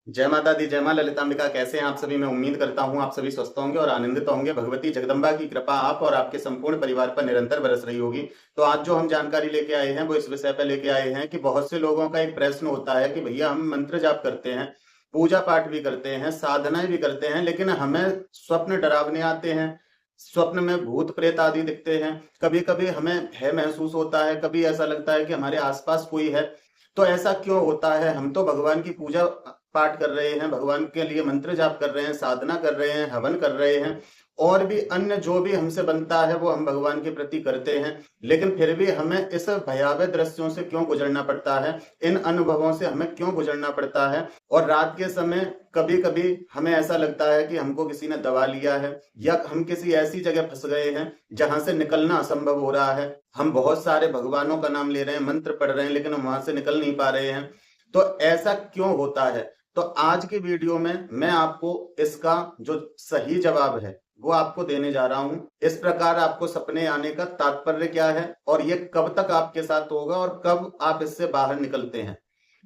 जय माता दी, जय मां ललितांबिका। कैसे हैं आप सभी? मैं उम्मीद करता हूं आप सभी स्वस्थ होंगे और आनंदित होंगे। भगवती जगदम्बा की कृपा आप और आपके संपूर्ण परिवार पर निरंतर बरस रही होगी। तो आज जो हम जानकारी लेके आए हैं वो इस विषय पर लेके आए हैं कि बहुत से लोगों का एक प्रश्न होता है कि भैया हम मंत्र जाप करते हैं, पूजा पाठ भी करते हैं, साधनाएं भी करते हैं, लेकिन हमें स्वप्न डरावने आते हैं। स्वप्न में भूत प्रेत आदि दिखते हैं। कभी कभी हमें भय महसूस होता है, कभी ऐसा लगता है कि हमारे आसपास कोई है। तो ऐसा क्यों होता है? हम तो भगवान की पूजा पाठ कर रहे हैं, भगवान के लिए मंत्र जाप कर रहे हैं, साधना कर रहे हैं, हवन कर रहे हैं, और भी अन्य जो भी हमसे बनता है वो हम भगवान के प्रति करते हैं। लेकिन फिर भी हमें इस भयावह दृश्यों से क्यों गुजरना पड़ता है? इन अनुभवों से हमें क्यों गुजरना पड़ता है? और रात के समय कभी कभी हमें ऐसा लगता है कि हमको किसी ने दबा लिया है, या हम किसी ऐसी जगह फंस गए हैं जहां से निकलना असंभव हो रहा है। हम बहुत सारे भगवानों का नाम ले रहे हैं, मंत्र पढ़ रहे हैं, लेकिन हम वहां से निकल नहीं पा रहे हैं। तो ऐसा क्यों होता है? तो आज की वीडियो में मैं आपको इसका जो सही जवाब है वो आपको देने जा रहा हूं। इस प्रकार आपको सपने आने का तात्पर्य क्या है और ये कब तक आपके साथ होगा और कब आप इससे बाहर निकलते हैं।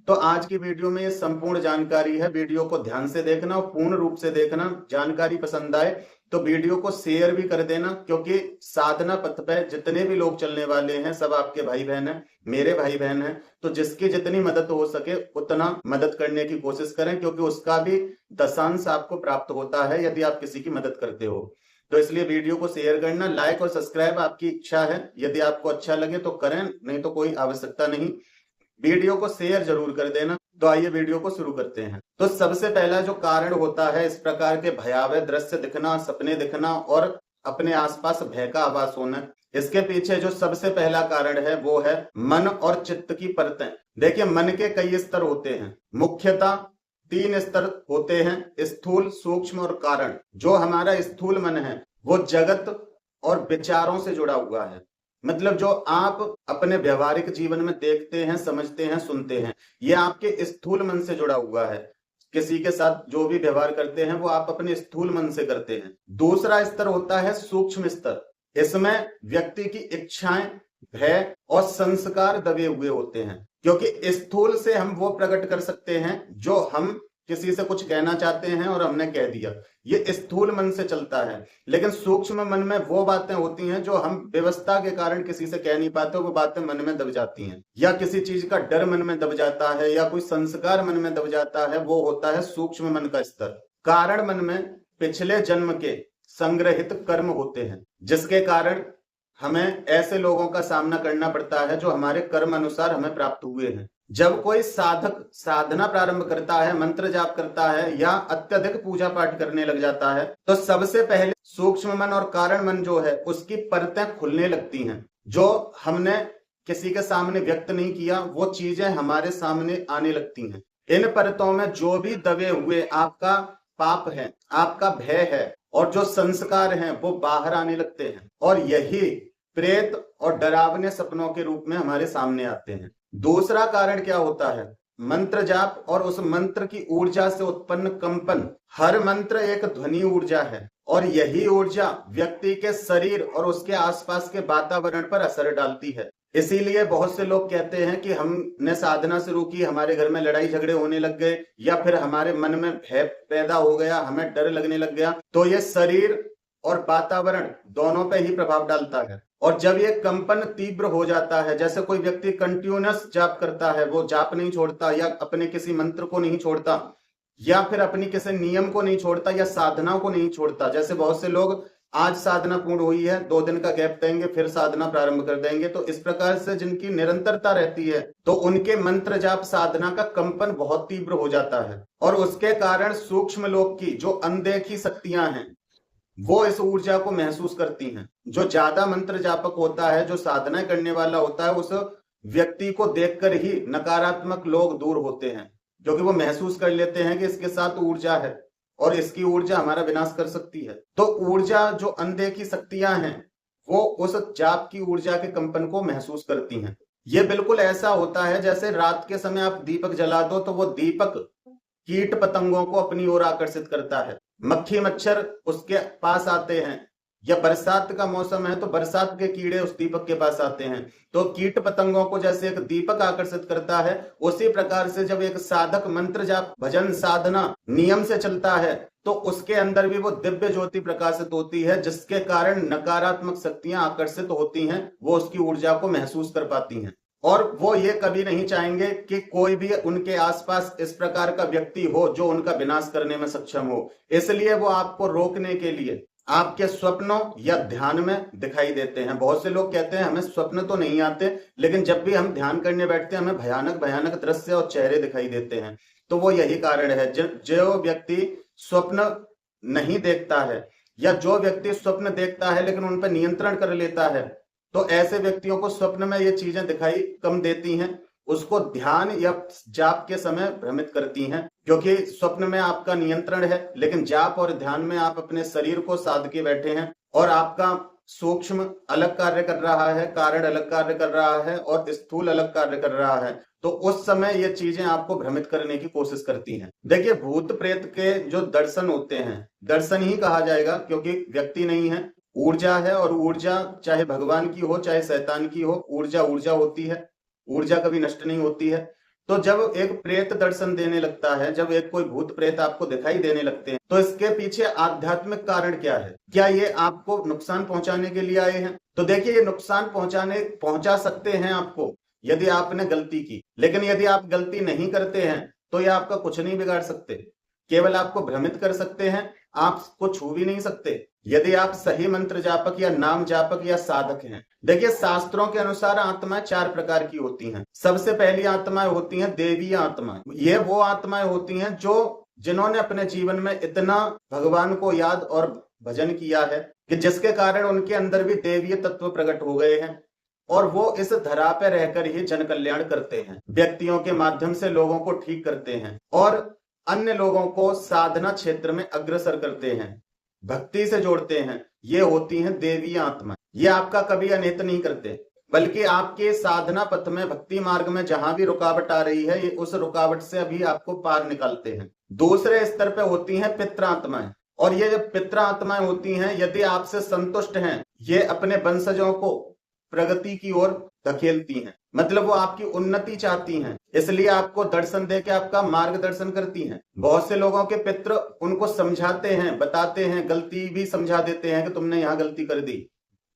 तो आज की वीडियो में ये संपूर्ण जानकारी है। वीडियो को ध्यान से देखना और पूर्ण रूप से देखना। जानकारी पसंद आए तो वीडियो को शेयर भी कर देना, क्योंकि साधना पथ पे जितने भी लोग चलने वाले हैं सब आपके भाई बहन हैं, मेरे भाई बहन हैं। तो जिसकी जितनी मदद हो सके उतना मदद करने की कोशिश करें, क्योंकि उसका भी दशांश आपको प्राप्त होता है यदि आप किसी की मदद करते हो। तो इसलिए वीडियो को शेयर करना, लाइक और सब्सक्राइब आपकी इच्छा है। यदि आपको अच्छा लगे तो करें, नहीं तो कोई आवश्यकता नहीं। वीडियो को शेयर जरूर कर देना। तो आइए वीडियो को शुरू करते हैं। तो सबसे पहला जो कारण होता है इस प्रकार के भयावह दृश्य दिखना, सपने दिखना और अपने आसपास भय का आभास होना, इसके पीछे जो सबसे पहला कारण है वो है मन और चित्त की परतें। देखिए, मन के कई स्तर होते हैं। मुख्यतः 3 स्तर होते हैं: स्थूल, सूक्ष्म और कारण। जो हमारा स्थूल मन है वो जगत और विचारों से जुड़ा हुआ है। मतलब जो आप अपने व्यवहारिक जीवन में देखते हैं, समझते हैं, सुनते हैं, ये आपके स्थूल मन से जुड़ा हुआ है। किसी के साथ जो भी व्यवहार करते हैं वो आप अपने स्थूल मन से करते हैं। दूसरा स्तर होता है सूक्ष्म स्तर। इसमें व्यक्ति की इच्छाएं, भय और संस्कार दबे हुए होते हैं, क्योंकि स्थूल से हम वो प्रकट कर सकते हैं जो हम किसी से कुछ कहना चाहते हैं और हमने कह दिया, ये स्थूल मन से चलता है। लेकिन सूक्ष्म मन में वो बातें होती हैं जो हम व्यवस्था के कारण किसी से कह नहीं पाते, वो बातें मन में दब जाती हैं, या किसी चीज का डर मन में दब जाता है, या कोई संस्कार मन में दब जाता है, वो होता है सूक्ष्म मन का स्तर। कारण मन में पिछले जन्म के संग्रहित कर्म होते हैं, जिसके कारण हमें ऐसे लोगों का सामना करना पड़ता है जो हमारे कर्म अनुसार हमें प्राप्त हुए हैं। जब कोई साधक साधना प्रारंभ करता है, मंत्र जाप करता है या अत्यधिक पूजा पाठ करने लग जाता है, तो सबसे पहले सूक्ष्म मन और कारण मन जो है उसकी परतें खुलने लगती हैं। जो हमने किसी के सामने व्यक्त नहीं किया वो चीजें हमारे सामने आने लगती हैं। इन परतों में जो भी दबे हुए आपका पाप है, आपका भय है और जो संस्कार हैं वो बाहर आने लगते हैं, और यही प्रेत और डरावने सपनों के रूप में हमारे सामने आते हैं। दूसरा कारण क्या होता है? मंत्र जाप और उस मंत्र की ऊर्जा से उत्पन्न कंपन। हर मंत्र एक ध्वनि ऊर्जा है, और यही ऊर्जा व्यक्ति के शरीर और उसके आसपास के वातावरण पर असर डालती है। इसीलिए बहुत से लोग कहते हैं कि हमने साधना शुरू की, हमारे घर में लड़ाई झगड़े होने लग गए, या फिर हमारे मन में भय पैदा हो गया, हमें डर लगने लग गया। तो ये शरीर और वातावरण दोनों पे ही प्रभाव डालता है। और जब ये कंपन तीव्र हो जाता है, जैसे कोई व्यक्ति कंटिन्यूअस जाप करता है, वो जाप नहीं छोड़ता, या अपने किसी मंत्र को नहीं छोड़ता, या फिर अपनी किसी नियम को नहीं छोड़ता, या साधनाओं को नहीं छोड़ता। जैसे बहुत से लोग आज साधना पूर्ण हुई है, 2 दिन का गैप देंगे, फिर साधना प्रारंभ कर देंगे। तो इस प्रकार से जिनकी निरंतरता रहती है तो उनके मंत्र जाप साधना का कंपन बहुत तीव्र हो जाता है, और उसके कारण सूक्ष्म लोक की जो अनदेखी शक्तियां हैं वो इस ऊर्जा को महसूस करती हैं। जो ज्यादा मंत्र जापक होता है, जो साधना करने वाला होता है, उस व्यक्ति को देखकर ही नकारात्मक लोग दूर होते हैं, क्योंकि वो महसूस कर लेते हैं कि इसके साथ ऊर्जा है और इसकी ऊर्जा हमारा विनाश कर सकती है। तो ऊर्जा, जो अनदेखी शक्तियां हैं, वो उस जाप की ऊर्जा के कंपन को महसूस करती हैं। ये बिल्कुल ऐसा होता है जैसे रात के समय आप दीपक जला दो तो वो दीपक कीट पतंगों को अपनी ओर आकर्षित करता है। मक्खी मच्छर उसके पास आते हैं, या बरसात का मौसम है तो बरसात के कीड़े उस दीपक के पास आते हैं। तो कीट पतंगों को जैसे एक दीपक आकर्षित करता है, उसी प्रकार से जब एक साधक मंत्र जाप भजन साधना नियम से चलता है तो उसके अंदर भी वो दिव्य ज्योति प्रकाशित होती है, जिसके कारण नकारात्मक शक्तियां आकर्षित होती हैं, वो उसकी ऊर्जा को महसूस कर पाती हैं। और वो ये कभी नहीं चाहेंगे कि कोई भी उनके आसपास इस प्रकार का व्यक्ति हो जो उनका विनाश करने में सक्षम हो। इसलिए वो आपको रोकने के लिए आपके स्वप्नों या ध्यान में दिखाई देते हैं। बहुत से लोग कहते हैं हमें स्वप्न तो नहीं आते, लेकिन जब भी हम ध्यान करने बैठते हैं हमें भयानक भयानक दृश्य और चेहरे दिखाई देते हैं। तो वो यही कारण है। जो व्यक्ति स्वप्न नहीं देखता है या जो व्यक्ति स्वप्न देखता है लेकिन उन पर नियंत्रण कर लेता है, तो ऐसे व्यक्तियों को स्वप्न में ये चीजें दिखाई कम देती हैं, उसको ध्यान या जाप के समय भ्रमित करती हैं, क्योंकि स्वप्न में आपका नियंत्रण है लेकिन जाप और ध्यान में आप अपने शरीर को साध के बैठे हैं और आपका सूक्ष्म अलग कार्य कर रहा है, कारण अलग कार्य कर रहा है और स्थूल अलग कार्य कर रहा है। तो उस समय ये चीजें आपको भ्रमित करने की कोशिश करती हैं। देखिए, भूत प्रेत के जो दर्शन होते हैं, दर्शन ही कहा जाएगा क्योंकि व्यक्ति नहीं है, ऊर्जा है। और ऊर्जा चाहे भगवान की हो चाहे शैतान की हो, ऊर्जा ऊर्जा होती है, ऊर्जा कभी नष्ट नहीं होती है। तो जब एक प्रेत दर्शन देने लगता है, जब एक कोई भूत प्रेत आपको दिखाई देने लगते हैं, तो इसके पीछे आध्यात्मिक कारण क्या है? क्या ये आपको नुकसान पहुंचाने के लिए आए हैं? तो देखिए, ये नुकसान पहुंचा सकते हैं आपको यदि आपने गलती की, लेकिन यदि आप गलती नहीं करते हैं तो ये आपका कुछ नहीं बिगाड़ सकते, केवल आपको भ्रमित कर सकते हैं, आपको छू भी नहीं सकते यदि आप सही मंत्र जापक या नाम जापक या साधक हैं। देखिए, शास्त्रों के अनुसार आत्माएं 4 प्रकार की होती हैं। सबसे पहली आत्माएं होती हैं देवीय आत्माएं। ये वो आत्माएं होती हैं जो जिन्होंने अपने जीवन में इतना भगवान को याद और भजन किया है कि जिसके कारण उनके अंदर भी देवीय तत्व प्रकट हो गए हैं और वो इस धरा पे रहकर ही जन कल्याण करते हैं, व्यक्तियों के माध्यम से लोगों को ठीक करते हैं और अन्य लोगों को साधना क्षेत्र में अग्रसर करते हैं, भक्ति से जोड़ते हैं। ये होती हैं देवी आत्मा। ये आपका कभी अनित नहीं करते, बल्कि आपके साधना पथ में भक्ति मार्ग में जहां भी रुकावट आ रही है, ये उस रुकावट से अभी आपको पार निकालते हैं। दूसरे स्तर पे होती हैं पितृ आत्माएं। और ये जब पितृ आत्माएं होती हैं, यदि आपसे संतुष्ट हैं, ये अपने वंशजों को प्रगति की ओर धकेलती हैं, मतलब वो आपकी उन्नति चाहती हैं, इसलिए आपको दर्शन दे के आपका मार्गदर्शन करती हैं। बहुत से लोगों के पितृ उनको समझाते हैं, बताते हैं, गलती भी समझा देते हैं कि तुमने यहाँ गलती कर दी,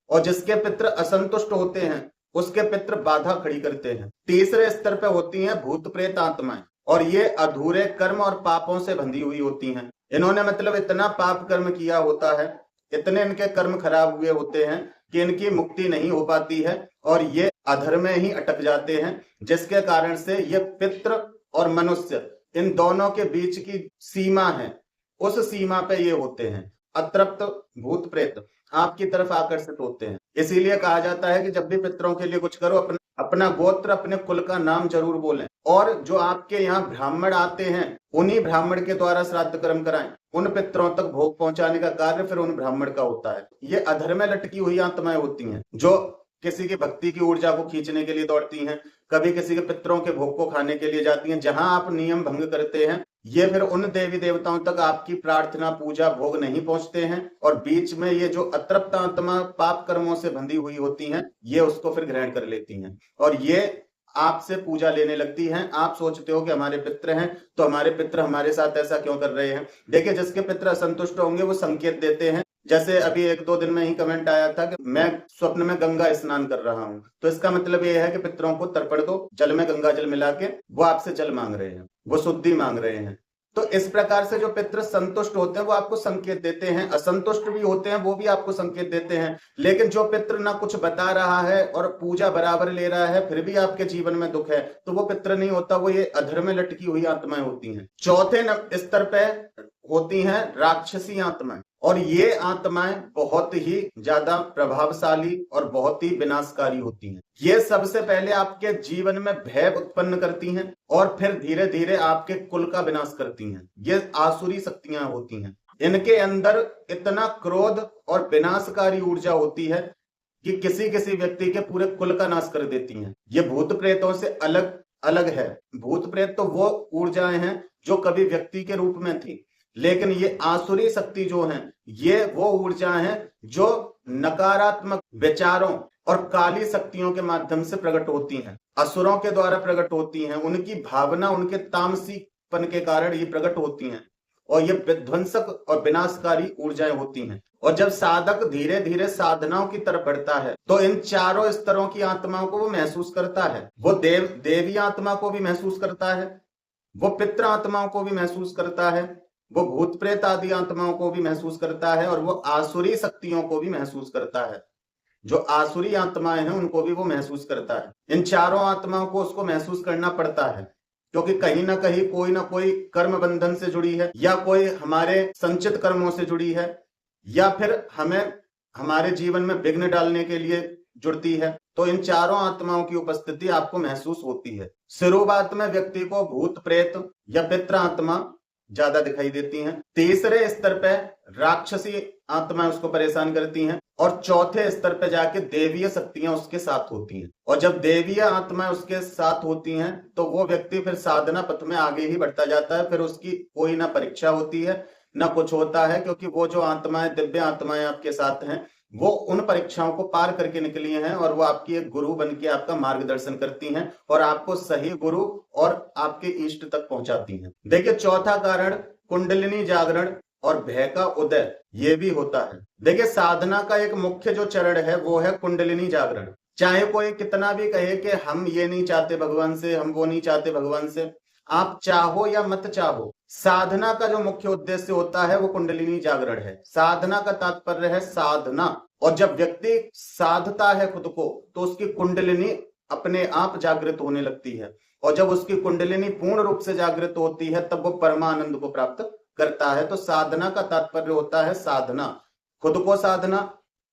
और जिसके पितृ असंतुष्ट होते हैं उसके पितृ बाधा खड़ी करते हैं। तीसरे स्तर पे होती हैं भूत प्रेत आत्माएं, और ये अधूरे कर्म और पापों से बंधी हुई होती हैं। इन्होंने मतलब इतना पाप कर्म किया होता है, इतने इनके कर्म खराब हुए होते हैं कि इनकी मुक्ति नहीं हो पाती है और ये अधर्म में ही अटक जाते हैं, जिसके कारण से ये पितृ और मनुष्य इन दोनों के बीच की सीमा है, उस सीमा पे ये होते हैं। अतृप्त भूत प्रेत आपकी तरफ आकर्षित होते हैं। इसीलिए कहा जाता है कि जब भी पितरों के लिए कुछ करो, अपना गोत्र, अपने कुल का नाम जरूर बोलें, और जो आपके यहाँ ब्राह्मण आते हैं उन्हीं ब्राह्मण के द्वारा श्राद्ध कर्म कराएं। उन पितरों तक भोग पहुंचाने का कार्य फिर उन ब्राह्मण का होता है। ये अधर में लटकी हुई आत्माएं होती हैं जो किसी की भक्ति की ऊर्जा को खींचने के लिए दौड़ती हैं, कभी किसी के पितरों के भोग को खाने के लिए जाती हैं। जहां आप नियम भंग करते हैं, ये फिर उन देवी देवताओं तक आपकी प्रार्थना पूजा भोग नहीं पहुंचते हैं, और बीच में ये जो अतृप्त आत्मा पाप कर्मों से बंधी हुई होती हैं, ये उसको फिर ग्रहण कर लेती हैं और ये आपसे पूजा लेने लगती हैं। आप सोचते हो कि हमारे पितृ हैं तो हमारे पितृ हमारे साथ ऐसा क्यों कर रहे हैं। देखिए, जिसके पितृ असंतुष्ट होंगे वो संकेत देते हैं। जैसे अभी 1-2 दिन में ही कमेंट आया था कि मैं स्वप्न में गंगा स्नान कर रहा हूं, तो इसका मतलब ये है कि पितरों को तर्पण दो, जल में गंगा जल मिला के वो आपसे जल मांग रहे हैं, वो शुद्धि मांग रहे हैं। तो इस प्रकार से जो पितृ संतुष्ट होते हैं वो आपको संकेत देते हैं, असंतुष्ट भी होते हैं वो भी आपको संकेत देते हैं। लेकिन जो पितृ ना कुछ बता रहा है और पूजा बराबर ले रहा है, फिर भी आपके जीवन में दुख है, तो वो पितृ नहीं होता, वो ये अधर में लटकी हुई आत्माएं होती हैं। चौथे स्तर पे होती हैं राक्षसी आत्माएं, और ये आत्माएं बहुत ही ज्यादा प्रभावशाली और बहुत ही विनाशकारी होती हैं। ये सबसे पहले आपके जीवन में भय उत्पन्न करती हैं और फिर धीरे धीरे आपके कुल का विनाश करती हैं। ये आसुरी शक्तियां होती हैं। इनके अंदर इतना क्रोध और विनाशकारी ऊर्जा होती है कि किसी किसी व्यक्ति के पूरे कुल का नाश कर देती हैं। ये भूत प्रेतों से अलग अलग है। भूत प्रेत तो वो ऊर्जाएं हैं जो कभी व्यक्ति के रूप में थी, लेकिन ये आसुरी शक्ति जो है, ये वो ऊर्जा है जो नकारात्मक विचारों और काली शक्तियों के माध्यम से प्रकट होती हैं, असुरों के द्वारा प्रकट होती हैं, उनकी भावना, उनके तामसिकपन के कारण ये प्रकट होती हैं और ये विध्वंसक और विनाशकारी ऊर्जाएं होती हैं। और जब साधक धीरे धीरे साधनाओं की तरफ बढ़ता है तो इन चारों स्तरों की आत्माओं को वो महसूस करता है। वो देवी आत्मा को भी महसूस करता है, वो पितृ आत्माओं को भी महसूस करता है, वो भूत प्रेत आदि आत्माओं को भी महसूस करता है और वो आसुरी शक्तियों को भी महसूस करता है। जो आसुरी आत्माएं हैं उनको भी वो महसूस करता है। इन चारों आत्माओं को उसको महसूस करना पड़ता है, क्योंकि कहीं ना कोई कर्म बंधन से जुड़ी है, या कोई हमारे संचित कर्मों से जुड़ी है, या फिर हमें हमारे जीवन में विघ्न डालने के लिए जुड़ती है। तो इन चारों आत्माओं की उपस्थिति आपको महसूस होती है। शुरुआत में व्यक्ति को भूत प्रेत या पितृ आत्मा ज्यादा दिखाई देती हैं, तीसरे स्तर पे राक्षसी आत्मा उसको परेशान करती हैं, और चौथे स्तर पे जाके देवीय शक्तियां उसके साथ होती हैं। और जब देवीय आत्मा उसके साथ होती हैं तो वो व्यक्ति फिर साधना पथ में आगे ही बढ़ता जाता है। फिर उसकी कोई ना परीक्षा होती है ना कुछ होता है, क्योंकि वो जो आत्माएं, दिव्य आत्माएं आपके साथ हैं, वो उन परीक्षाओं को पार करके निकली हैं और वो आपकी एक गुरु बन के आपका मार्गदर्शन करती हैं और आपको सही गुरु और आपके इष्ट तक पहुंचाती हैं। देखिए, चौथा कारण कुंडलिनी जागरण और भय का उदय ये भी होता है। देखिए, साधना का एक मुख्य जो चरण है वो है कुंडलिनी जागरण। चाहे कोई कितना भी कहे कि हम ये नहीं चाहते भगवान से, हम वो नहीं चाहते भगवान से, आप चाहो या मत चाहो, साधना का जो मुख्य उद्देश्य होता है वो कुंडलिनी जागरण है। साधना का तात्पर्य है साधना, और जब व्यक्ति साधता है खुद को तो उसकी कुंडलिनी अपने आप जागृत होने लगती है, और जब उसकी कुंडलिनी पूर्ण रूप से जागृत होती है तब वो परमानंद को प्राप्त करता है। तो साधना का तात्पर्य होता है साधना, खुद को साधना,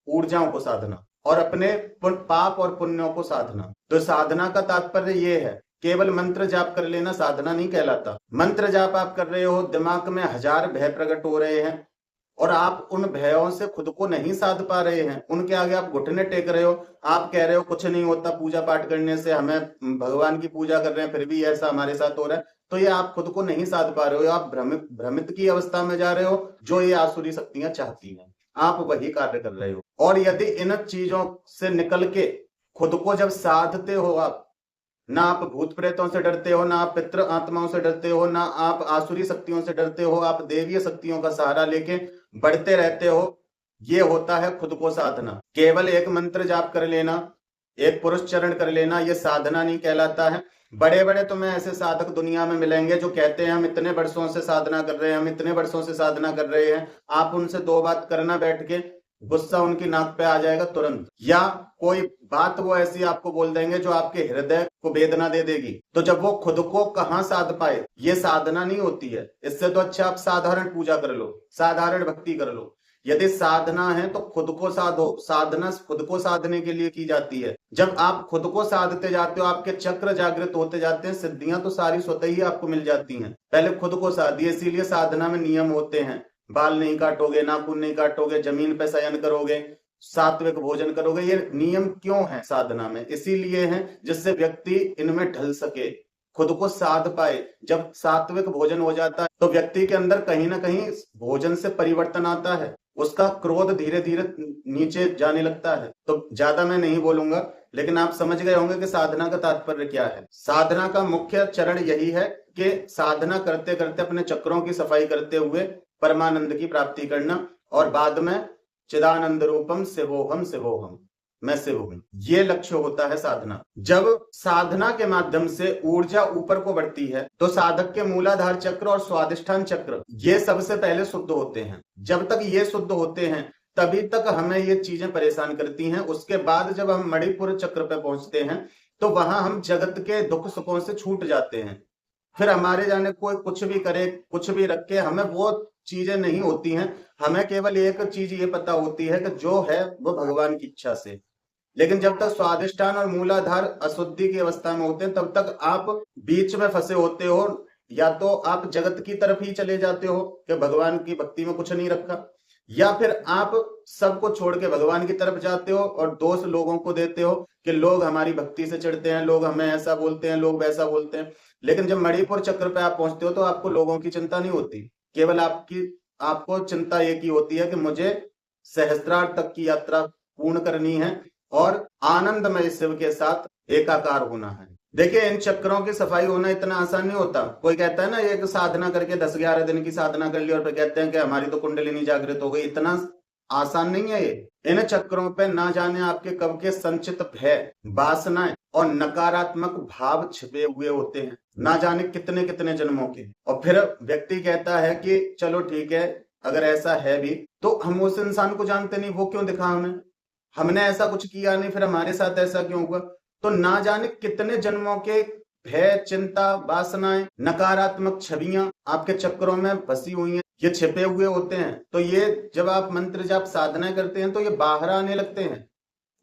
ऊर्जाओं को साधना और अपने पाप और पुण्यों को साधना। तो साधना का तात्पर्य ये है, केवल मंत्र जाप कर लेना साधना नहीं कहलाता। मंत्र जाप आप कर रहे हो, दिमाग में हजार भय प्रकट हो रहे हैं और आप उन भयों से खुद को नहीं साध पा रहे हैं, उनके आगे आप घुटने टेक रहे हो, आप कह रहे हो कुछ नहीं होता पूजा पाठ करने से, हमें भगवान की पूजा कर रहे हैं फिर भी ऐसा हमारे साथ हो रहा है, तो ये आप खुद को नहीं साध पा रहे हो, आप भ्रमित की अवस्था में जा रहे हो, जो ये आसुरी शक्तियां चाहती हैं, आप वही कार्य कर रहे हो। और यदि इन चीजों से निकल के खुद को जब साधते हो, आप ना आप भूत प्रेतों से डरते हो, ना आप पितृ आत्माओं से डरते हो, ना आप आसुरी शक्तियों से डरते हो, आप देवीय शक्तियों का सहारा लेके बढ़ते रहते हो, ये होता है खुद को साधना। केवल एक मंत्र जाप कर लेना, एक पुरुष चरण कर लेना, ये साधना नहीं कहलाता है। बड़े बड़े तुम्हें ऐसे साधक दुनिया में मिलेंगे जो कहते हैं हम इतने वर्षों से साधना कर रहे हैं, हम इतने वर्षों से साधना कर रहे हैं। आप उनसे दो बात करना बैठ के, गुस्सा उनकी नाक पे आ जाएगा तुरंत, या कोई बात वो ऐसी आपको बोल देंगे जो आपके हृदय को वेदना दे देगी। तो जब वो खुद को कहाँ साध पाए, ये साधना नहीं होती है। इससे तो अच्छा आप साधारण पूजा कर लो, साधारण भक्ति कर लो। यदि साधना है तो खुद को साधो, साधना खुद को साधने के लिए की जाती है। जब आप खुद को साधते जाते हो, आपके चक्र जागृत होते जाते हैं, सिद्धियां तो सारी स्वतः ही आपको मिल जाती हैं। पहले खुद को साधिए, इसीलिए साधना में नियम होते हैं, बाल नहीं काटोगे, नाखून नहीं काटोगे, जमीन पे शयन करोगे, सात्विक भोजन करोगे। ये नियम क्यों है साधना में? इसीलिए है जिससे व्यक्ति इनमें ढल सके, खुद को साध पाए। जब सात्विक भोजन हो जाता है तो व्यक्ति के अंदर कहीं ना कहीं भोजन से परिवर्तन आता है, उसका क्रोध धीरे धीरे नीचे जाने लगता है। तो ज्यादा मैं नहीं बोलूंगा, लेकिन आप समझ गए होंगे कि साधना का तात्पर्य क्या है। साधना का मुख्य चरण यही है कि साधना करते करते अपने चक्रों की सफाई करते हुए परमानंद की प्राप्ति करना, और बाद में चिदानंद रूपम शिवोहम शिवोहम, मैं शिव हूं, ये लक्ष्य होता है साधना। जब साधना के माध्यम से ऊर्जा ऊपर को बढ़ती है तो साधक के मूलाधार चक्र और स्वादिष्ठान चक्र ये सबसे पहले शुद्ध होते हैं। जब तक ये शुद्ध होते हैं तभी तक हमें ये चीजें परेशान करती हैं। उसके बाद जब हम मणिपुर चक्र पे पहुंचते हैं तो वहां हम जगत के दुख सुखों से छूट जाते हैं। फिर हमारे जाने कोई कुछ भी करे, कुछ भी रखे, हमें वो चीजें नहीं होती हैं। हमें केवल एक चीज ये पता होती है कि जो है वो भगवान की इच्छा से। लेकिन जब तक स्वादिष्ठान और मूलाधार अशुद्धि की अवस्था में होते हैं तब तक आप बीच में फंसे होते हो। या तो आप जगत की तरफ ही चले जाते हो कि भगवान की भक्ति में कुछ नहीं रखा, या फिर आप सबको छोड़ के भगवान की तरफ जाते हो और दोष लोगों को देते हो कि लोग हमारी भक्ति से चिढ़ते हैं, लोग हमें ऐसा बोलते हैं, लोग वैसा बोलते हैं। लेकिन जब मणिपुर चक्र पे आप पहुंचते हो तो आपको लोगों की चिंता नहीं होती, केवल आपको चिंता एक ही होती है कि मुझे सहस्त्रार्थ तक की यात्रा पूर्ण करनी है और आनंदमय शिव के साथ एकाकार होना है। देखिए, इन चक्रों की सफाई होना इतना आसान नहीं होता। कोई कहता है ना, एक साधना करके 10-11 दिन की साधना कर ली और फिर कहते हैं कि हमारी तो कुंडलिनी जागृत हो गई। इतना आसान नहीं है ये। इन चक्रों पे ना जाने आपके कब के संचित भय, वासनाएं और नकारात्मक भाव छिपे हुए होते हैं, ना जाने कितने कितने जन्मों के। और फिर व्यक्ति कहता है कि चलो ठीक है, अगर ऐसा है भी तो हम उस इंसान को जानते नहीं, वो क्यों दिखा हमें, हमने ऐसा कुछ किया नहीं, फिर हमारे साथ ऐसा क्यों हुआ। तो ना जाने कितने जन्मों के भय, चिंता, वासनाएं, नकारात्मक छवियां आपके चक्रों में फंसी हुई हैं, ये छिपे हुए होते हैं। तो ये जब आप मंत्र जाप साधना करते हैं तो ये बाहर आने लगते हैं,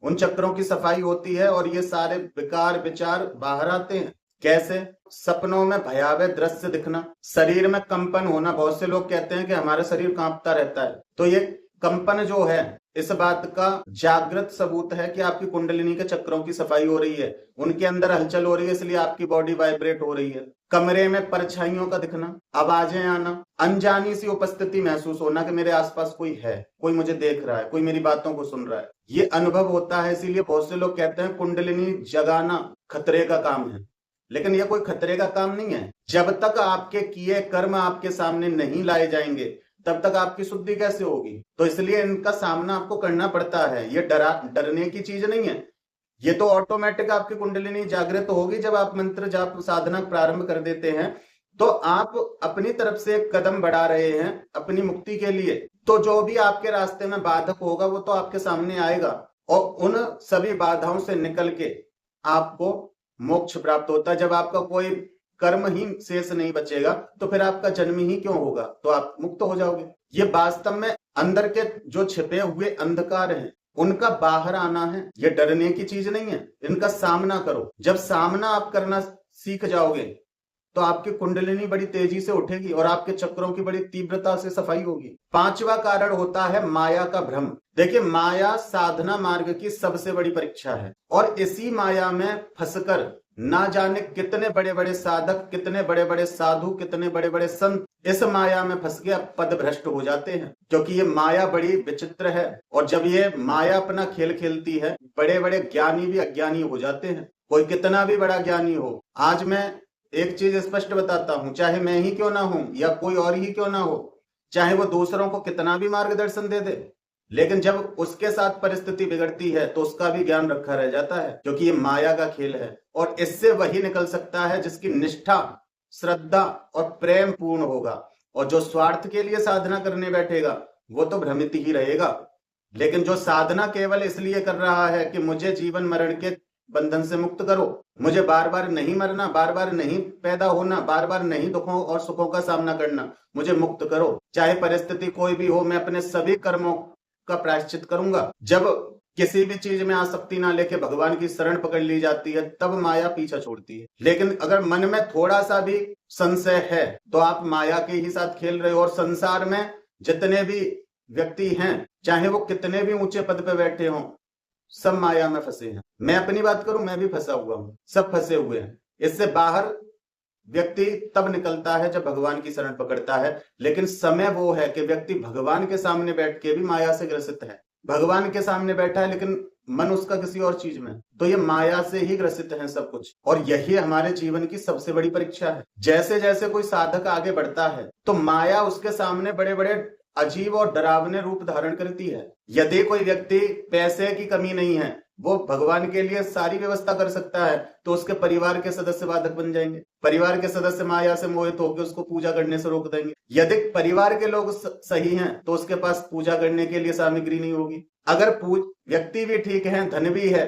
उन चक्रों की सफाई होती है और ये सारे विकार विचार बाहर आते हैं। कैसे? सपनों में भयावह दृश्य दिखना, शरीर में कंपन होना। बहुत से लोग कहते हैं कि हमारा शरीर कांपता रहता है, तो ये कंपन जो है इस बात का जागृत सबूत है कि आपकी कुंडलिनी के चक्रों की सफाई हो रही है, उनके अंदर हलचल हो रही है, इसलिए आपकी बॉडी वाइब्रेट हो रही है। कमरे में परछाइयों का दिखना, आवाजें आना, अनजानी सी उपस्थिति महसूस होना कि मेरे आसपास कोई है, कोई मुझे देख रहा है, कोई मेरी बातों को सुन रहा है, ये अनुभव होता है। इसीलिए बहुत से लोग कहते हैं कुंडलिनी जगाना खतरे का काम है, लेकिन यह कोई खतरे का काम नहीं है। जब तक आपके किए कर्म आपके सामने नहीं लाए जाएंगे तब तक आपकी शुद्धि कैसे होगी। तो इसलिए इनका सामना आपको करना पड़ता है। ये डरने की चीज नहीं है, ये तो ऑटोमेटिक आपकी कुंडलिनी जागृत होगी। जब आप मंत्र जाप साधना प्रारंभ कर देते हैं तो आप अपनी तरफ से एक कदम बढ़ा रहे हैं अपनी मुक्ति के लिए। तो जो भी आपके रास्ते में बाधक होगा वो तो आपके सामने आएगा और उन सभी बाधाओं से निकल के आपको मोक्ष प्राप्त होता है। जब आपका कोई कर्म ही शेष नहीं बचेगा तो फिर आपका जन्म ही क्यों होगा, तो आप मुक्त हो जाओगे। ये वास्तव में अंदर के जो छिपे हुए अंधकार हैं उनका बाहर आना है, ये डरने की चीज नहीं है। इनका सामना करो। जब सामना आप करना सीख जाओगे तो आपकी कुंडलिनी बड़ी तेजी से उठेगी और आपके चक्रों की बड़ी तीव्रता से सफाई होगी। पांचवा कारण होता है माया का भ्रम। देखिए, माया साधना मार्ग की सबसे बड़ी परीक्षा है और इसी माया में फंसकर ना जाने कितने बड़े बड़े साधक, कितने बड़े बड़े साधु, कितने बड़े बड़े संत इस माया में फंस के पद भ्रष्ट हो जाते हैं। क्योंकि ये माया बड़ी विचित्र है और जब ये माया अपना खेल खेलती है बड़े बड़े ज्ञानी भी अज्ञानी हो जाते हैं। कोई कितना भी बड़ा ज्ञानी हो, आज मैं एक चीज स्पष्ट बताता हूं, चाहे मैं ही क्यों ना हूं या कोई और ही क्यों ना हो, चाहे वो दूसरों को कितना भी मार्गदर्शन दे दे, लेकिन जब उसके साथ परिस्थिति बिगड़ती है तो उसका भी ज्ञान रखा रह जाता है। क्योंकि ये माया का खेल है और इससे वही निकल सकता है जिसकी निष्ठा, श्रद्धा और प्रेम पूर्ण होगा। और जो स्वार्थ के लिए साधना करने बैठेगा वो तो भ्रमित ही रहेगा। लेकिन जो साधना केवल इसलिए कर रहा है कि मुझे जीवन मरण के बंधन से मुक्त करो, मुझे बार बार नहीं मरना, बार बार नहीं पैदा होना, बार बार नहीं दुखों और सुखों का सामना करना, मुझे मुक्त करो, चाहे परिस्थिति कोई भी हो, मैं अपने सभी कर्मों का प्रायश्चित करूंगा। जब किसी भी चीज में आसक्ति ना लेके भगवान की शरण पकड़ ली जाती है तब माया पीछा छोड़ती है। लेकिन अगर मन में थोड़ा सा भी संशय है तो आप माया के ही साथ खेल रहे हो। और संसार में जितने भी व्यक्ति हैं, चाहे वो कितने भी ऊंचे पद पे बैठे हों, सब माया में फंसे हैं। मैं अपनी बात करूं, मैं भी फंसा हुआ हूं, सब फंसे हुए हैं। इससे बाहर व्यक्ति तब निकलता है जब भगवान की शरण पकड़ता है। लेकिन समय वो है कि व्यक्ति भगवान के सामने बैठ के भी माया से ग्रसित है। भगवान के सामने बैठा है लेकिन मन उसका किसी और चीज में, तो ये माया से ही ग्रसित है सब कुछ। और यही हमारे जीवन की सबसे बड़ी परीक्षा है। जैसे जैसे कोई साधक आगे बढ़ता है तो माया उसके सामने बड़े बड़े अजीब और डरावने रूप धारण करती है। यदि कोई व्यक्ति पैसे की कमी नहीं है, वो भगवान के लिए सारी व्यवस्था कर सकता है, तो उसके परिवार के सदस्य बाधक बन जाएंगे। परिवार के सदस्य माया से मोहित होकर उसको पूजा करने से रोक देंगे। यदि परिवार के लोग सही हैं तो उसके पास पूजा करने के लिए सामग्री नहीं होगी। अगर व्यक्ति भी ठीक है, धन भी है,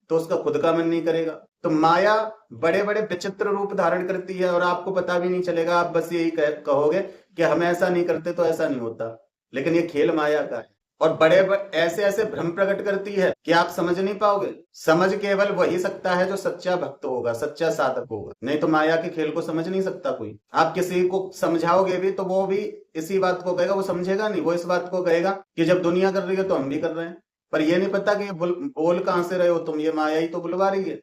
तो उसका खुद का मन नहीं करेगा। तो माया बड़े बड़े विचित्र रूप धारण करती है और आपको पता भी नहीं चलेगा। आप बस यही कहोगे कि हम ऐसा नहीं करते तो ऐसा नहीं होता, लेकिन ये खेल माया का है। और बड़े ऐसे ऐसे भ्रम प्रकट करती है कि आप समझ नहीं पाओगे। समझ केवल वही सकता है जो सच्चा भक्त होगा, सच्चा साधक होगा, नहीं तो माया के खेल को समझ नहीं सकता कोई। आप किसी को समझाओगे भी तो वो भी इसी बात को कहेगा, वो समझेगा नहीं। वो इस बात को कहेगा कि जब दुनिया कर रही है तो हम भी कर रहे हैं, पर ये नहीं पता कि बोल कहां से रहे हो तुम, ये माया ही तो बुलवा रही है।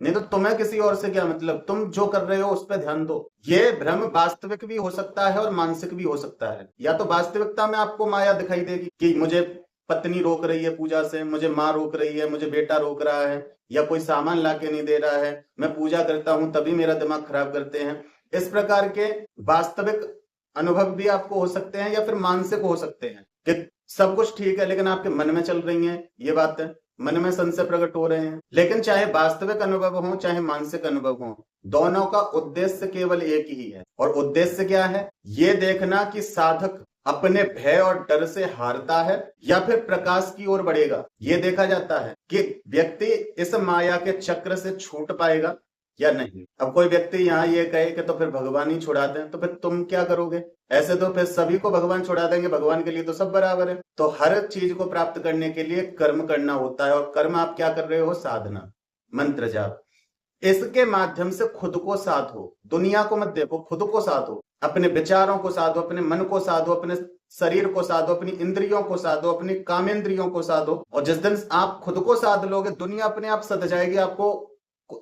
नहीं तो तुम्हें किसी और से क्या मतलब, तुम जो कर रहे हो उस पर ध्यान दो। ये भ्रम वास्तविक भी हो सकता है और मानसिक भी हो सकता है। या तो वास्तविकता में आपको माया दिखाई देगी कि मुझे पत्नी रोक रही है पूजा से, मुझे माँ रोक रही है, मुझे बेटा रोक रहा है, या कोई सामान ला के नहीं दे रहा है, मैं पूजा करता हूं तभी मेरा दिमाग खराब करते हैं। इस प्रकार के वास्तविक अनुभव भी आपको हो सकते हैं, या फिर मानसिक हो सकते हैं कि सब कुछ ठीक है लेकिन आपके मन में चल रही हैं ये बातें, मन में संशय प्रकट हो रहे हैं। लेकिन चाहे वास्तविक अनुभव हो चाहे मानसिक अनुभव हो, दोनों का उद्देश्य केवल एक ही है। और उद्देश्य क्या है? ये देखना कि साधक अपने भय और डर से हारता है या फिर प्रकाश की ओर बढ़ेगा। ये देखा जाता है कि व्यक्ति इस माया के चक्र से छूट पाएगा या नहीं। अब कोई व्यक्ति यहाँ ये कहे कि तो फिर भगवान ही छुड़ा दें, तो फिर तुम क्या करोगे? ऐसे तो फिर सभी को भगवान छुड़ा देंगे, भगवान के लिए तो सब बराबर है। तो हर चीज को प्राप्त करने के लिए कर्म करना होता है, और कर्म आप क्या कर रहे हो? साधना, मंत्र जाप। इसके माध्यम से खुद को साधो, दुनिया को मत देखो, खुद को साधो, अपने विचारों को साधो, अपने मन को साधो, अपने शरीर को साधो, अपनी इंद्रियों को साधो, अपनी कामेंद्रियों को साधो। और जिस दिन आप खुद को साध लोगे, दुनिया अपने आप सध जाएगी। आपको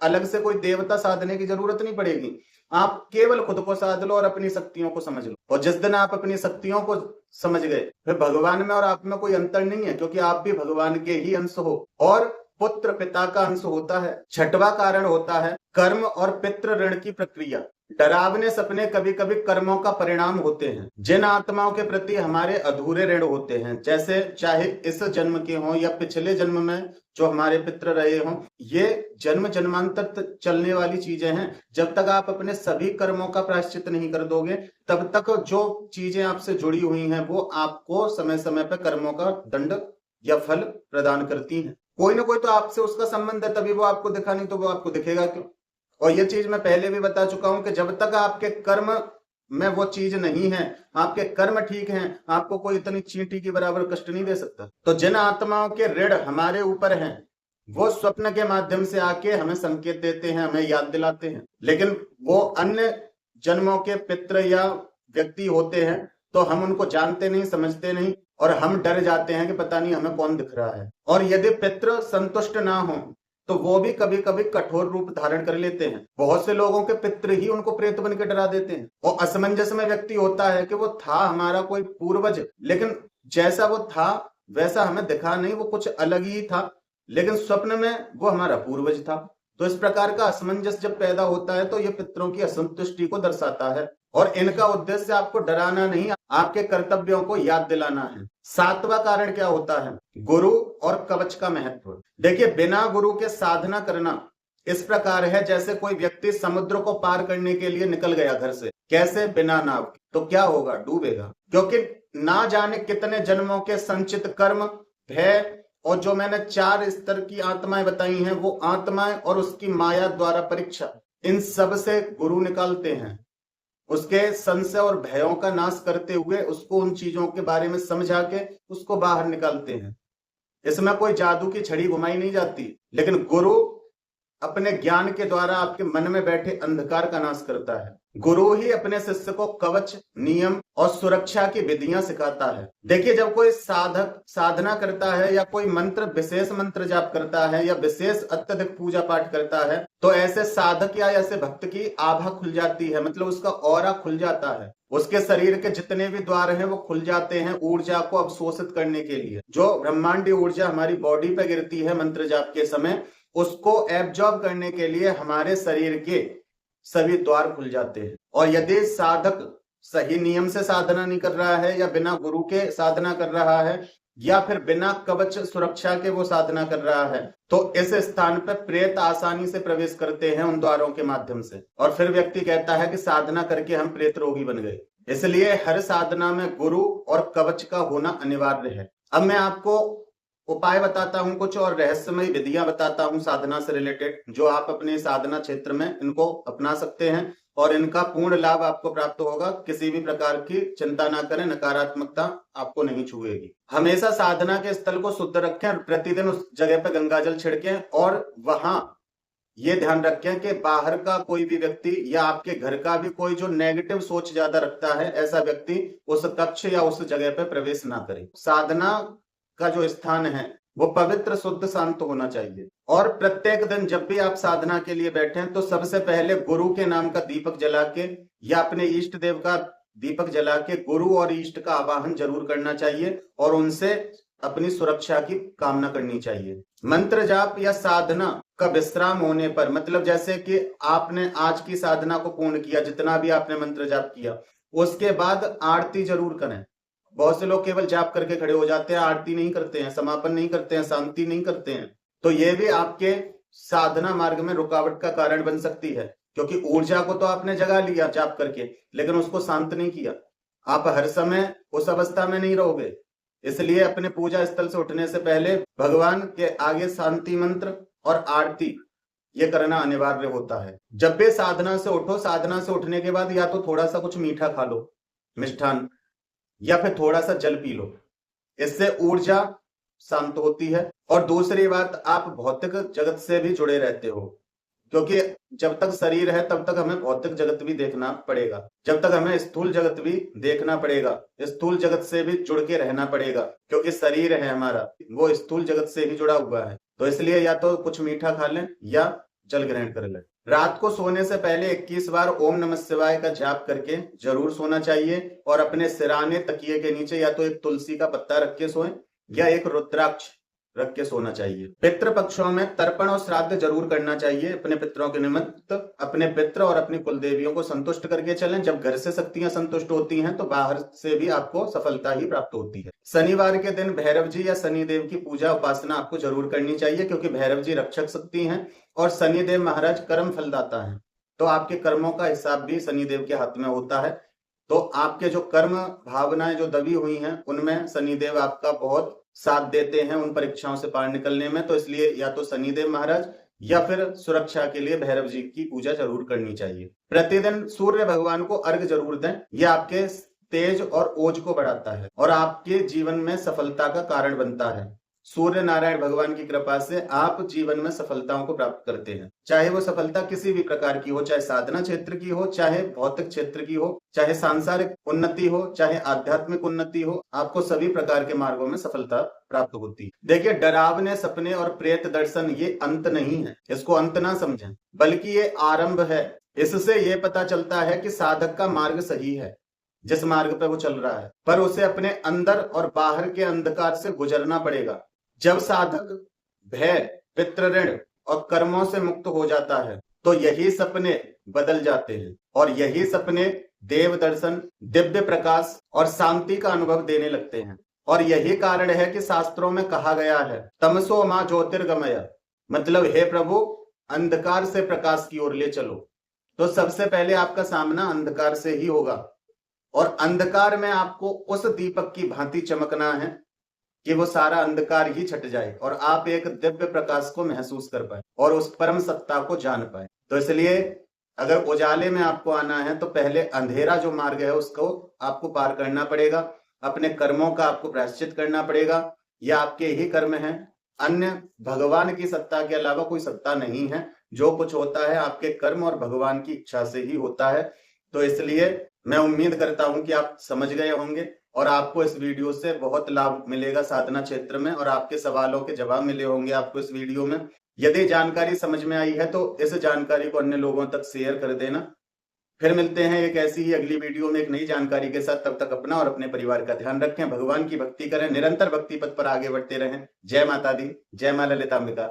अलग से कोई देवता साधने की जरूरत नहीं पड़ेगी। आप केवल खुद को साध लो और अपनी शक्तियों को समझ लो। और जिस दिन आप अपनी शक्तियों को समझ गए, फिर भगवान में और आप में कोई अंतर नहीं है, क्योंकि आप भी भगवान के ही अंश हो और पुत्र पिता का अंश होता है। छठवां कारण होता है कर्म और पितृ ऋण की प्रक्रिया। डरावने सपने कभी कभी कर्मों का परिणाम होते हैं, जिन आत्माओं के प्रति हमारे अधूरे ऋण होते हैं, जैसे चाहे इस जन्म के हों या पिछले जन्म में जो हमारे पितृ रहे हों। ये जन्म जन्मांतर तक चलने वाली चीजें हैं। जब तक आप अपने सभी कर्मों का प्रायश्चित नहीं कर दोगे, तब तक जो चीजें आपसे जुड़ी हुई हैं वो आपको समय समय पर कर्मों का दंड या फल प्रदान करती हैं। कोई ना कोई तो आपसे उसका संबंध है, तभी वो आपको दिखा, नहीं तो वो आपको दिखेगा क्यों? और ये चीज मैं पहले भी बता चुका हूं कि जब तक आपके कर्म में वो चीज नहीं है, आपके कर्म ठीक हैं, आपको कोई इतनी चींटी की बराबर कष्ट नहीं दे सकता। तो जिन आत्माओं के ऋण हमारे ऊपर हैं, वो स्वप्न के माध्यम से आके हमें संकेत देते हैं, हमें याद दिलाते हैं। लेकिन वो अन्य जन्मों के पितृ या व्यक्ति होते हैं, तो हम उनको जानते नहीं, समझते नहीं, और हम डर जाते हैं कि पता नहीं हमें कौन दिख रहा है। और यदि पितृ संतुष्ट ना हो तो वो भी कभी कभी कठोर रूप धारण कर लेते हैं। बहुत से लोगों के पितृ ही उनको प्रेत बन के डरा देते हैं। और असमंजस में व्यक्ति होता है कि वो था हमारा कोई पूर्वज, लेकिन जैसा वो था वैसा हमें दिखा नहीं, वो कुछ अलग ही था, लेकिन स्वप्न में वो हमारा पूर्वज था। तो इस प्रकार का असमंजस जब पैदा होता है तो ये पितरों की असंतुष्टि को दर्शाता है। और इनका उद्देश्य आपको डराना नहीं, आपके कर्तव्यों को याद दिलाना है। सातवां कारण क्या होता है? गुरु और कवच का महत्व। देखिए, बिना गुरु के साधना करना इस प्रकार है जैसे कोई व्यक्ति समुद्र को पार करने के लिए निकल गया घर से। कैसे? बिना नाव के। तो क्या होगा? डूबेगा। क्योंकि ना जाने कितने जन्मों के संचित कर्म, भय, और जो मैंने 4 स्तर की आत्माएं बताई हैं, वो आत्माएं और उसकी माया द्वारा परीक्षा, इन सब से गुरु निकालते हैं। उसके संशय और भयों का नाश करते हुए उसको उन चीजों के बारे में समझा के उसको बाहर निकालते हैं। इसमें कोई जादू की छड़ी घुमाई नहीं जाती, लेकिन गुरु अपने ज्ञान के द्वारा आपके मन में बैठे अंधकार का नाश करता है। गुरु ही अपने शिष्य को कवच, नियम और सुरक्षा की विधियां सिखाता है। देखिए, जब कोई साधक साधना करता है या कोई मंत्र, विशेष मंत्र जाप करता है या विशेष अत्यधिक पूजा पाठ करता है, तो ऐसे साधक या ऐसे भक्त की आभा खुल जाती है, मतलब उसका ऑरा खुल जाता है। उसके शरीर के जितने भी द्वार हैं वो खुल जाते हैं ऊर्जा को अवशोषित करने के लिए। जो ब्रह्मांडीय ऊर्जा हमारी बॉडी पे गिरती है मंत्र जाप के समय, उसको एब्जॉर्ब करने के लिए हमारे शरीर के सभी द्वार खुल जाते हैं। और यदि साधक सही नियम से साधना नहीं कर रहा है, या बिना गुरु के साधना कर रहा है, या फिर बिना कवच सुरक्षा के वो साधना कर रहा है, तो इस स्थान पर प्रेत आसानी से प्रवेश करते हैं उन द्वारों के माध्यम से। और फिर व्यक्ति कहता है कि साधना करके हम प्रेत रोगी बन गए। इसलिए हर साधना में गुरु और कवच का होना अनिवार्य है। अब मैं आपको उपाय बताता हूं कुछ, और रहस्यमय विधियां बताता हूं साधना से रिलेटेड, जो आप अपने साधना क्षेत्र में इनको अपना सकते हैं और इनका पूर्ण लाभ आपको प्राप्त होगा। किसी भी प्रकार की चिंता ना करें, नकारात्मकता आपको नहीं छुएगी। हमेशा साधना के स्थल को शुद्ध रखें, प्रतिदिन उस जगह पर गंगाजल छिड़कें, और वहां ये ध्यान रखें कि बाहर का कोई भी व्यक्ति या आपके घर का भी कोई जो नेगेटिव सोच ज्यादा रखता है, ऐसा व्यक्ति उस कक्ष या उस जगह पर प्रवेश ना करे। साधना का जो स्थान है वो पवित्र, शुद्ध, शांत होना चाहिए। और प्रत्येक दिन जब भी आप साधना के लिए बैठें तो सबसे पहले गुरु के नाम का दीपक जला के या अपने इष्ट देव का दीपक जला के गुरु और इष्ट का आवाहन जरूर करना चाहिए और उनसे अपनी सुरक्षा की कामना करनी चाहिए। मंत्र जाप या साधना का विश्राम होने पर, मतलब जैसे कि आपने आज की साधना को पूर्ण किया, जितना भी आपने मंत्र जाप किया, उसके बाद आरती जरूर करें। बहुत से लोग केवल जाप करके खड़े हो जाते हैं, आरती नहीं करते हैं, समापन नहीं करते हैं, शांति नहीं करते हैं, तो ये भी आपके साधना मार्ग में रुकावट का कारण बन सकती है, क्योंकि ऊर्जा को तो आपने जगा लिया जाप करके, लेकिन उसको शांत नहीं किया। आप हर समय उस अवस्था में नहीं रहोगे, इसलिए अपने पूजा स्थल से उठने से पहले भगवान के आगे शांति मंत्र और आरती ये करना अनिवार्य होता है। जब भी साधना से उठो, साधना से उठने के बाद या तो थोड़ा सा कुछ मीठा खा लो, मिष्ठान, या फिर थोड़ा सा जल पी लो, इससे ऊर्जा शांत होती है। और दूसरी बात, आप भौतिक जगत से भी जुड़े रहते हो, क्योंकि जब तक शरीर है तब तक हमें भौतिक जगत भी देखना पड़ेगा, जब तक हमें स्थूल जगत भी देखना पड़ेगा, स्थूल जगत से भी जुड़ के रहना पड़ेगा, क्योंकि शरीर है हमारा वो स्थूल जगत से ही जुड़ा हुआ है। तो इसलिए या तो कुछ मीठा खा लें या जल ग्रहण कर लें। रात को सोने से पहले 21 बार ओम नमः शिवाय का जाप करके जरूर सोना चाहिए और अपने सिराने तकिए के नीचे या तो एक तुलसी का पत्ता रख के सोएं या एक रुद्राक्ष रख के सोना चाहिए। पितृ पक्षों में तर्पण और श्राद्ध जरूर करना चाहिए अपने पितरों के निमित्त। अपने पितर और अपनी कुलदेवियों को संतुष्ट करके चलें। जब घर से शक्तियां संतुष्ट होती हैं तो बाहर से भी आपको सफलता ही प्राप्त होती है। शनिवार के दिन भैरव जी या शनिदेव की पूजा उपासना आपको जरूर करनी चाहिए, क्योंकि भैरव जी रक्षक शक्ति हैं और शनिदेव महाराज कर्म फलदाता है, तो आपके कर्मों का हिसाब भी शनिदेव के हाथ में होता है। तो आपके जो कर्म भावनाएं जो दबी हुई हैं उनमें शनिदेव आपका बहुत साथ देते हैं उन परीक्षाओं से पार निकलने में। तो इसलिए या तो शनिदेव महाराज या फिर सुरक्षा के लिए भैरव जी की पूजा जरूर करनी चाहिए। प्रतिदिन सूर्य भगवान को अर्घ जरूर दें, यह आपके तेज और ओज को बढ़ाता है और आपके जीवन में सफलता का कारण बनता है। सूर्य नारायण भगवान की कृपा से आप जीवन में सफलताओं को प्राप्त करते हैं, चाहे वो सफलता किसी भी प्रकार की हो, चाहे साधना क्षेत्र की हो, चाहे भौतिक क्षेत्र की हो, चाहे सांसारिक उन्नति हो, चाहे आध्यात्मिक उन्नति हो, आपको सभी प्रकार के मार्गों में सफलता प्राप्त होती है। देखिए, डरावने सपने और प्रेत दर्शन ये अंत नहीं है, इसको अंत ना समझें, बल्कि ये आरंभ है। इससे ये पता चलता है कि साधक का मार्ग सही है, जिस मार्ग पे वो चल रहा है, पर उसे अपने अंदर और बाहर के अंधकार से गुजरना पड़ेगा। जब साधक भय, पितृ ऋण और कर्मों से मुक्त हो जाता है तो यही सपने बदल जाते हैं और यही सपने देव दर्शन, दिव्य प्रकाश और शांति का अनुभव देने लगते हैं। और यही कारण है कि शास्त्रों में कहा गया है तमसो मां ज्योतिर्गमय, मतलब हे प्रभु अंधकार से प्रकाश की ओर ले चलो। तो सबसे पहले आपका सामना अंधकार से ही होगा और अंधकार में आपको उस दीपक की भांति चमकना है कि वो सारा अंधकार ही छट जाए और आप एक दिव्य प्रकाश को महसूस कर पाए और उस परम सत्ता को जान पाए। तो इसलिए अगर उजाले में आपको आना है तो पहले अंधेरा जो मार्ग है उसको आपको पार करना पड़ेगा, अपने कर्मों का आपको प्रायश्चित करना पड़ेगा। यह आपके ही कर्म हैं, अन्य भगवान की सत्ता के अलावा कोई सत्ता नहीं है। जो कुछ होता है आपके कर्म और भगवान की इच्छा से ही होता है। तो इसलिए मैं उम्मीद करता हूं कि आप समझ गए होंगे और आपको इस वीडियो से बहुत लाभ मिलेगा साधना क्षेत्र में और आपके सवालों के जवाब मिले होंगे आपको इस वीडियो में। यदि जानकारी समझ में आई है तो इस जानकारी को अन्य लोगों तक शेयर कर देना। फिर मिलते हैं एक ऐसी ही अगली वीडियो में एक नई जानकारी के साथ। तब तक अपना और अपने परिवार का ध्यान रखें, भगवान की भक्ति करें, निरंतर भक्ति पथ पर आगे बढ़ते रहें। जय माता दी, जय मां ललितांबिका।